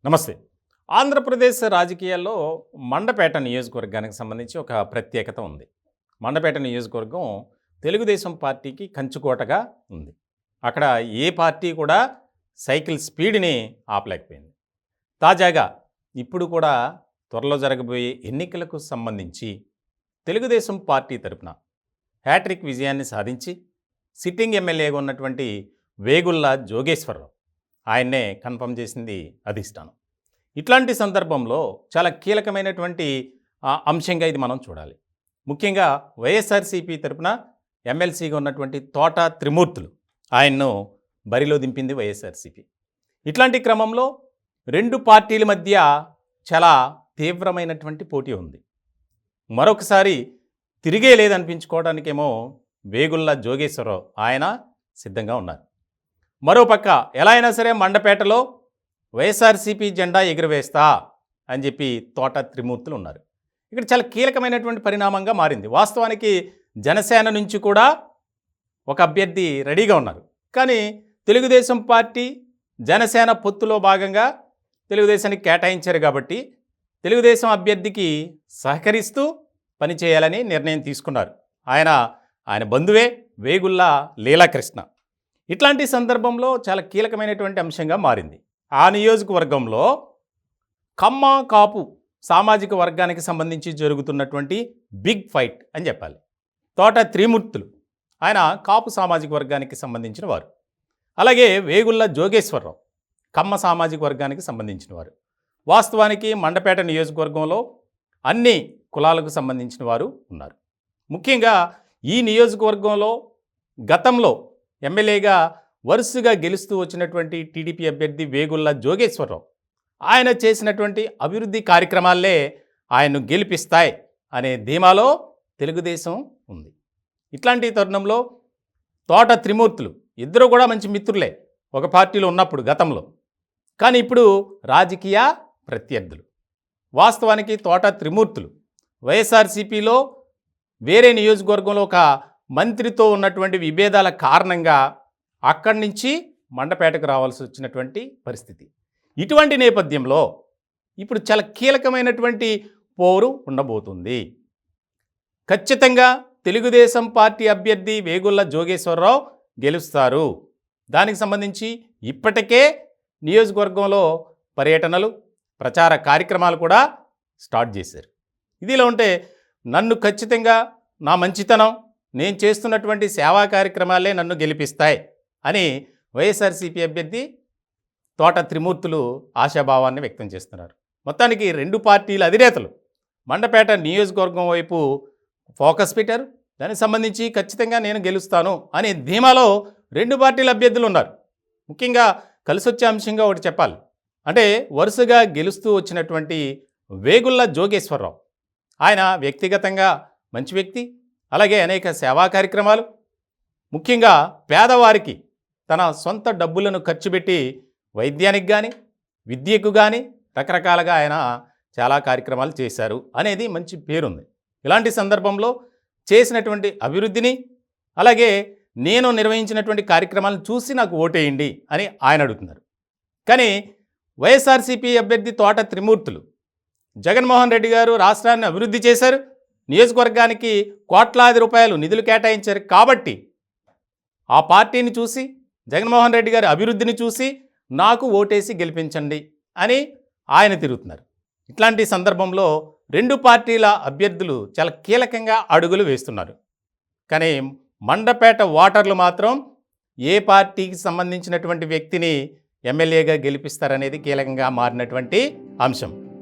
నమస్తే. ఆంధ్రప్రదేశ్ రాజకీయాల్లో మండపేట నియోజకవర్గానికి సంబంధించి ఒక ప్రత్యేకత ఉంది. మండపేట నియోజకవర్గం తెలుగుదేశం పార్టీకి కంచుకోటగా ఉంది. అక్కడ ఏ పార్టీ కూడా సైకిల్ స్పీడ్‌ని ఆపలేకపోయింది. తాజాగా ఇప్పుడు కూడా త్వరలో జరగబోయే ఎన్నికలకు సంబంధించి తెలుగుదేశం పార్టీ తరపున హ్యాట్రిక్ విజయాన్ని సాధించి సిట్టింగ్ ఎమ్మెల్యేగా ఉన్నటువంటి వేగుళ్ల జోగేశ్వరరావు ఆయన్నే కన్ఫర్మ్ చేసింది అధిష్టానం. ఇట్లాంటి సందర్భంలో చాలా కీలకమైనటువంటి అంశంగా ఇది మనం చూడాలి. ముఖ్యంగా వైఎస్ఆర్సీపీ తరపున ఎమ్మెల్సీగా ఉన్నటువంటి తోట త్రిమూర్తులు ఆయన్ను బరిలో దింపింది వైఎస్ఆర్సీపీ. ఇట్లాంటి క్రమంలో రెండు పార్టీల మధ్య చాలా తీవ్రమైనటువంటి పోటీ ఉంది. మరొకసారి తిరిగే లేదనిపించుకోవడానికేమో వేగుళ్ల జోగేశ్వరరావు ఆయన సిద్ధంగా ఉన్నారు. మరోపక్క ఎలా అయినా సరే మండపేటలో వైఎస్ఆర్సీపీ జెండా ఎగురవేస్తా అని చెప్పి తోట త్రిమూర్తులు ఉన్నారు. ఇక్కడ చాలా కీలకమైనటువంటి పరిణామంగా మారింది. వాస్తవానికి జనసేన నుంచి కూడా ఒక అభ్యర్థి రెడీగా ఉన్నారు. కానీ తెలుగుదేశం పార్టీ జనసేన పొత్తులో భాగంగా తెలుగుదేశానికి కేటాయించారు కాబట్టి తెలుగుదేశం అభ్యర్థికి సహకరిస్తూ పనిచేయాలని నిర్ణయం తీసుకున్నారు. ఆయన బంధువే వేగుళ్ల లీలాకృష్ణ. ఇట్లాంటి సందర్భంలో చాలా కీలకమైనటువంటి అంశంగా మారింది. ఆ నియోజకవర్గంలో కమ్మ కాపు సామాజిక వర్గానికి సంబంధించి జరుగుతున్నటువంటి బిగ్ ఫైట్ అని చెప్పాలి. తోట త్రిమూర్తులు ఆయన కాపు సామాజిక వర్గానికి సంబంధించిన వారు. అలాగే వేగుళ్ల జోగేశ్వరరావు కమ్మ సామాజిక వర్గానికి సంబంధించిన వారు. వాస్తవానికి మండపేట నియోజకవర్గంలో అన్ని కులాలకు సంబంధించిన వారు ఉన్నారు. ముఖ్యంగా ఈ నియోజకవర్గంలో గతంలో ఎమ్మెల్యేగా వరుసగా గెలుస్తూ వచ్చినటువంటి టీడీపీ అభ్యర్థి వేగుళ్ల జోగేశ్వరరావు ఆయన చేసినటువంటి అభివృద్ధి కార్యక్రమాలే ఆయన్ను గెలిపిస్తాయి అనే ధీమాలో తెలుగుదేశం ఉంది. ఇట్లాంటి తరుణంలో తోట త్రిమూర్తులు ఇద్దరు కూడా మంచి మిత్రులే ఒక పార్టీలో ఉన్నప్పుడు గతంలో. కానీ ఇప్పుడు రాజకీయ ప్రత్యర్థులు. వాస్తవానికి తోట త్రిమూర్తులు వైఎస్ఆర్సీపీలో వేరే నియోజకవర్గంలో ఒక మంత్రితో ఉన్నటువంటి విభేదాల కారణంగా అక్కడి నుంచి మండపేటకు రావాల్సి వచ్చినటువంటి పరిస్థితి. ఇటువంటి నేపథ్యంలో ఇప్పుడు చాలా కీలకమైనటువంటి పోరు ఉండబోతుంది. ఖచ్చితంగా తెలుగుదేశం పార్టీ అభ్యర్థి వేగుళ్ల జోగేశ్వరరావు గెలుస్తారు. దానికి సంబంధించి ఇప్పటికే నియోజకవర్గంలో పర్యటనలు ప్రచార కార్యక్రమాలు కూడా స్టార్ట్ చేశారు. ఇదిలా ఉంటే నన్ను ఖచ్చితంగా నా మంచితనం నేను చేస్తున్నటువంటి సేవా కార్యక్రమాలే నన్ను గెలిపిస్తాయి అని వైఎస్ఆర్సీపీ అభ్యర్థి తోట త్రిమూర్తులు ఆశాభావాన్ని వ్యక్తం చేస్తున్నారు. మొత్తానికి రెండు పార్టీల అధినేతలు మండపేట నియోజకవర్గం వైపు ఫోకస్ పెట్టారు. దానికి సంబంధించి ఖచ్చితంగా నేను గెలుస్తాను అనే ధీమాలో రెండు పార్టీల అభ్యర్థులు ఉన్నారు. ముఖ్యంగా కలిసొచ్చే అంశంగా ఒకటి చెప్పాలి. అంటే వరుసగా గెలుస్తూ వచ్చినటువంటి వేగుళ్ల జోగేశ్వరరావు ఆయన వ్యక్తిగతంగా మంచి వ్యక్తి. అలాగే అనేక సేవా కార్యక్రమాలు ముఖ్యంగా పేదవారికి తన సొంత డబ్బులను ఖర్చు పెట్టి వైద్యానికి కానీ విద్యకు కానీ రకరకాలుగా ఆయన చాలా కార్యక్రమాలు చేశారు అనేది మంచి పేరుంది. ఇలాంటి సందర్భంలో చేసినటువంటి అభివృద్ధిని అలాగే నేను నిర్వహించినటువంటి కార్యక్రమాలను చూసి నాకు ఓటేయండి అని ఆయన అడుగుతున్నారు. కానీ వైఎస్ఆర్సీపీ అభ్యర్థి తోట త్రిమూర్తులు జగన్మోహన్ రెడ్డి గారు రాష్ట్రాన్ని అభివృద్ధి చేశారు, నియోజకవర్గానికి కోట్లాది రూపాయలు నిధులు కేటాయించారు కాబట్టి ఆ పార్టీని చూసి జగన్మోహన్ రెడ్డి గారి అభివృద్ధిని చూసి నాకు ఓటేసి గెలిపించండి అని ఆయన తిరుగుతున్నారు. ఇట్లాంటి సందర్భంలో రెండు పార్టీల అభ్యర్థులు చాలా కీలకంగా అడుగులు వేస్తున్నారు. కానీ మండపేట ఓటర్లు మాత్రం ఏ పార్టీకి సంబంధించినటువంటి వ్యక్తిని ఎమ్మెల్యేగా గెలిపిస్తారనేది కీలకంగా మారినటువంటి అంశం.